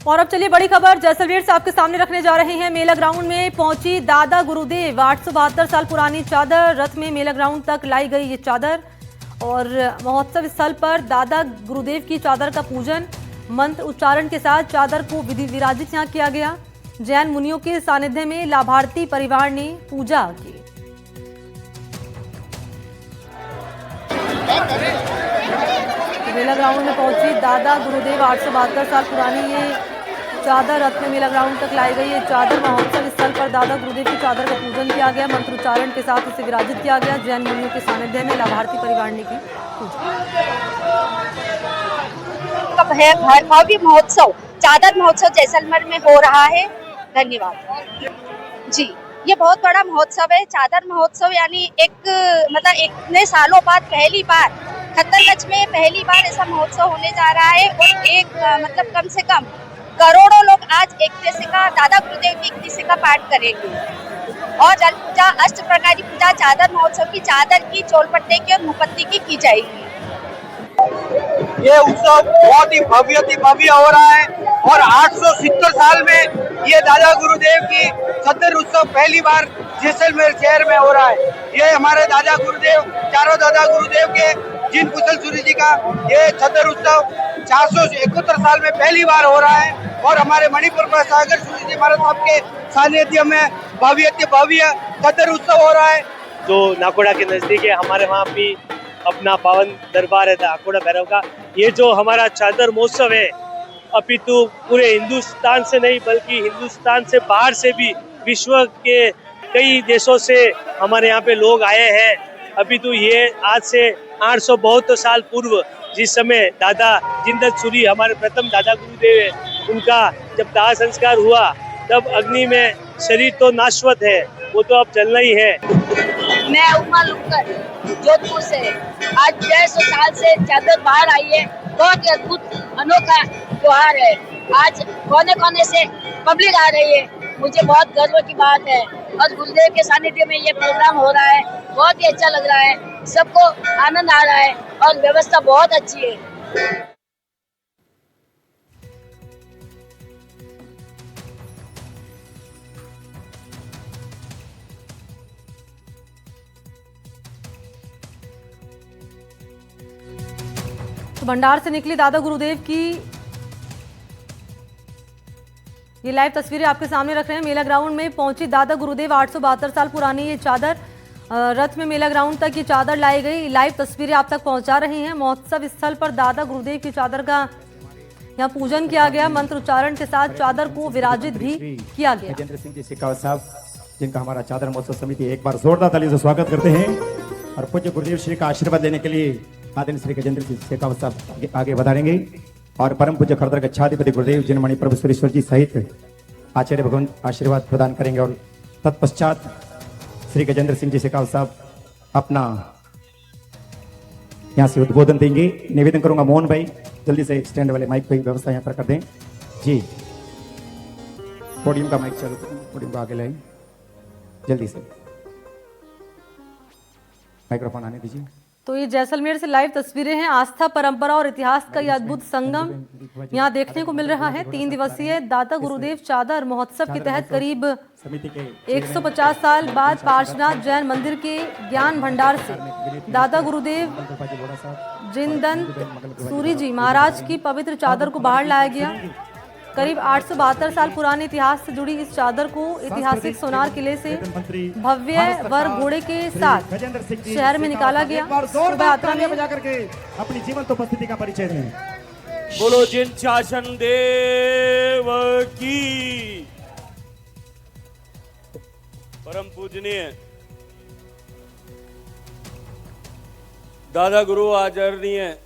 और अब चलिए बड़ी खबर जैसलमेर से आपके सामने रखने जा रहे हैं। मेला ग्राउंड में पहुंची दादा गुरुदेव। 872 साल पुरानी चादर रथ में मेला ग्राउंड तक लाई गई ये चादर और महोत्सव स्थल पर दादा गुरुदेव की चादर का पूजन मंत्र उच्चारण के साथ चादर को विराजित यहाँ किया गया। जैन मुनियों के सानिध्य में लाभार्थी परिवार ने पूजा की। मेला ग्राउंड में पहुंची दादा गुरुदेव। 872 साल पुरानी ये चादर रथ में मेला ग्राउंड तक लाई गई। ये चादर महोत्सव स्थल पर दादा गुरुदेव की चादर का पूजन किया गया। मंत्रोच्चारण के साथ इसे विराजित किया गया। जैन मुनियों के सानिध्य में लाभार्थी परिवार ने की पूजा। भव्य महोत्सव चादर महोत्सव जैसलमेर में हो रहा है। धन्यवाद जी। ये बहुत बड़ा महोत्सव है चादर महोत्सव, यानी इतने सालों बाद पहली बार खत्तरगंज में पहली बार ऐसा महोत्सव होने जा रहा है और कम से कम करोड़ों लोग आज एक दिवसीय का दादा गुरुदेव की 21 का पाठ करेंगे। और जल पूजा, अष्ट प्रकारी पूजा चादर महोत्सव की चादर की, चोलपट्टे की और मुपत्ती की जाएगी। ये उत्सव बहुत ही भव्य हो रहा है और 870 साल में ये दादा गुरुदेव की सत्तर उत्सव पहली बार जैसलमेर शहर में हो रहा है। ये हमारे दादा गुरुदेव, चारों दादा गुरुदेव के जिन कुशल सूरी जी का ये सत्तर उत्सव 471 साल में पहली बार हो रहा है और हमारे मणिपुर में सागर सूरी जी महाराज साहब के सानिध्य में भव्य सत्तर उत्सव हो रहा है। जो नाकोड़ा के नजदीक है, हमारे वहाँ भी अपना पावन दरबार है नाकोड़ा भैरव का। ये जो हमारा चादर महोत्सव है, अपितु पूरे हिंदुस्तान से नहीं बल्कि हिंदुस्तान से बाहर से भी विश्व के कई देशों से हमारे यहाँ पे लोग आए हैं। अपितु ये आज से 872 साल पूर्व जिस समय दादा जिंदत सूरी हमारे प्रथम दादा गुरुदेव है, उनका जब दाह संस्कार हुआ तब अग्नि में शरीर तो नाशवत है, वो तो अब जलना ही है। मैं उमा लुक्कर जोधपुर से। आज 150 साल से चादर बाहर आई है। बहुत ही अद्भुत अनोखा त्योहार है। आज कोने कोने से पब्लिक आ रही है, मुझे बहुत गर्व की बात है। और गुरुदेव के सानिध्य में ये प्रोग्राम हो रहा है, बहुत ही अच्छा लग रहा है, सबको आनंद आ रहा है और व्यवस्था बहुत अच्छी है। तो भंडार से निकली दादा गुरुदेव की ये लाइव तस्वीरें आपके सामने रख रहे हैं। मेला ग्राउंड में पहुंची दादा गुरुदेव। 872 साल पुरानी ये चादर रथ में मेला ग्राउंड तक ये चादर लाई गई। लाइव तस्वीरें आप तक पहुंचा रहे हैं। महोत्सव स्थल पर दादा गुरुदेव की चादर का यहाँ पूजन किया गया। मंत्र उच्चारण के साथ चादर को विराजित भी किया गया। गजेंद्र सिंह जी शेखावत साहब, जिनका हमारा चादर महोत्सव समिति एक बार जोरदार ताली से स्वागत करते हैं और पूज्य गुरुदेव श्री का आशीर्वाद लेने के लिए आदरणीय श्री गजेंद्र सिंह शेखावत साहब आगे बढ़ाएंगे और परम पूज्य खरदर गच्छाधिपति गुरुदेव जिनमणि प्रभु सुरेश्वर जी सहित आचार्य भगवान आशीर्वाद प्रदान करेंगे और तत्पश्चात श्री गजेंद्र सिंह जी शेखावत साहब अपना यहाँ से उद्बोधन देंगे। निवेदन करूंगा मोहन भाई जल्दी से स्टैंड वाले माइक की व्यवस्था यहाँ पर कर दें जी। पोडियम का माइक चालू करें, पोडियम को आगे लाएं जल्दी से, माइक्रोफोन आने दीजिए। तो ये जैसलमेर से लाइव तस्वीरें हैं। आस्था, परंपरा और इतिहास का यह अद्भुत संगम यहाँ देखने को मिल रहा है। 3 दिवसीय दादा गुरुदेव चादर महोत्सव के तहत करीब 150 साल बाद पार्श्वनाथ जैन मंदिर के ज्ञान भंडार से दादा गुरुदेव जिंदत सूरी जी महाराज की पवित्र चादर को बाहर लाया गया। करीब 872 साल पुराने इतिहास से जुड़ी इस चादर को ऐतिहासिक सोनार किले से भव्य वर घोड़े के साथ शहर में निकाला गया। शोभा यात्रा में अपनी जीवंत उपस्थिति का परिचय दें। बोलो जिन शासन देव की। परम पूजनीय दादा गुरु आदरणीय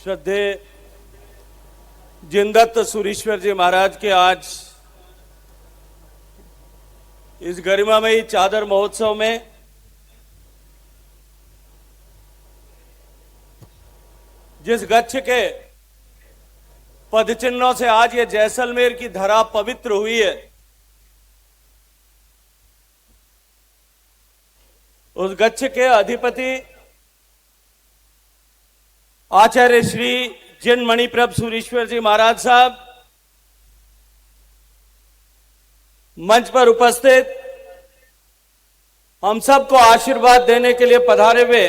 श्रद्धे जिंदत सुरीश्वर जी महाराज के आज इस गरिमामयी चादर महोत्सव में जिस गच्छ के पद चिन्हों से आज ये जैसलमेर की धरा पवित्र हुई है, उस गच्छ के अधिपति आचार्य श्री जिन मणिप्रभ सुरेश्वर जी महाराज साहब मंच पर उपस्थित हम सबको आशीर्वाद देने के लिए पधारे हुए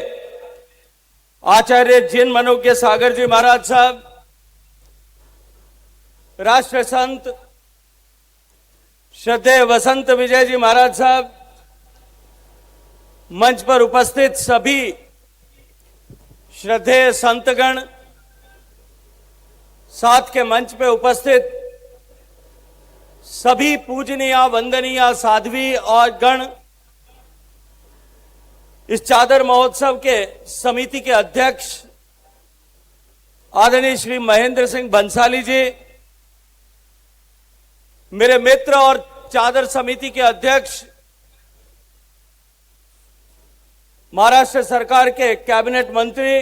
आचार्य जिन मनोज्ञ सागर जी महाराज साहब, राष्ट्र संत श्रद्धेय वसंत विजय जी महाराज साहब, मंच पर उपस्थित सभी श्रद्धेय संतगण, साथ के मंच पे उपस्थित सभी पूजनीय वंदनीय साध्वी और गण, इस चादर महोत्सव के समिति के अध्यक्ष आदरणीय श्री महेंद्र सिंह बंसाली जी, मेरे मित्र और चादर समिति के अध्यक्ष महाराष्ट्र सरकार के कैबिनेट मंत्री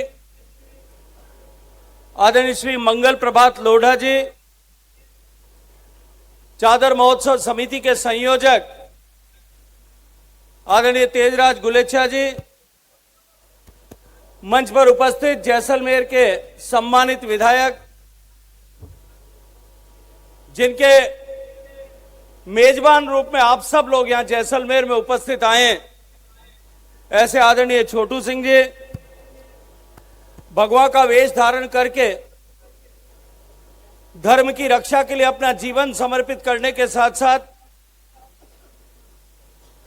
आदरणीय श्री मंगल प्रभात लोढ़ा जी, चादर महोत्सव समिति के संयोजक आदरणीय तेजराज गुलेचा जी, मंच पर उपस्थित जैसलमेर के सम्मानित विधायक, जिनके मेजबान रूप में आप सब लोग यहां जैसलमेर में उपस्थित आए, ऐसे आदरणीय छोटू सिंह जी, भगवा का वेश धारण करके धर्म की रक्षा के लिए अपना जीवन समर्पित करने के साथ साथ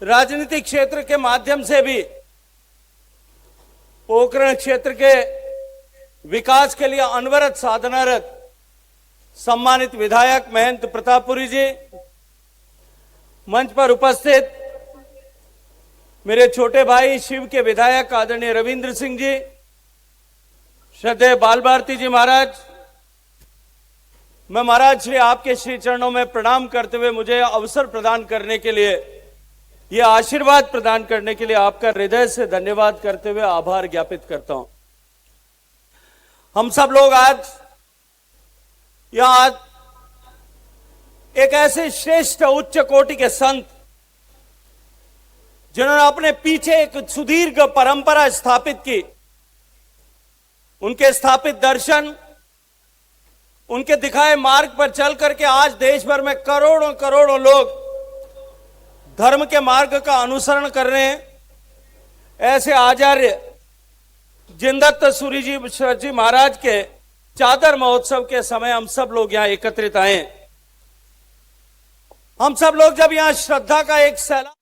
राजनीतिक क्षेत्र के माध्यम से भी पोखरण क्षेत्र के विकास के लिए अनवरत साधनारत सम्मानित विधायक महंत प्रतापपुरी जी, मंच पर उपस्थित मेरे छोटे भाई शिव के विधायक आदरणीय रविंद्र सिंह जी, श्रद्धेय बाल भारती जी महाराज, मैं महाराज श्री आपके श्री चरणों में प्रणाम करते हुए मुझे अवसर प्रदान करने के लिए, यह आशीर्वाद प्रदान करने के लिए आपका हृदय से धन्यवाद करते हुए आभार ज्ञापित करता हूं। हम सब लोग आज यहां एक ऐसे श्रेष्ठ उच्च कोटि के संत, जिन्होंने अपने पीछे एक सुदीर्घ परंपरा स्थापित की, उनके स्थापित दर्शन, उनके दिखाए मार्ग पर चल करके आज देश भर में करोड़ों करोड़ों लोग धर्म के मार्ग का अनुसरण कर रहे हैं। ऐसे आचार्य जिनदत्त सूरी जी महाराज के चादर महोत्सव के समय हम सब लोग यहां एकत्रित आए। हम सब लोग जब यहां श्रद्धा का एक सैलाब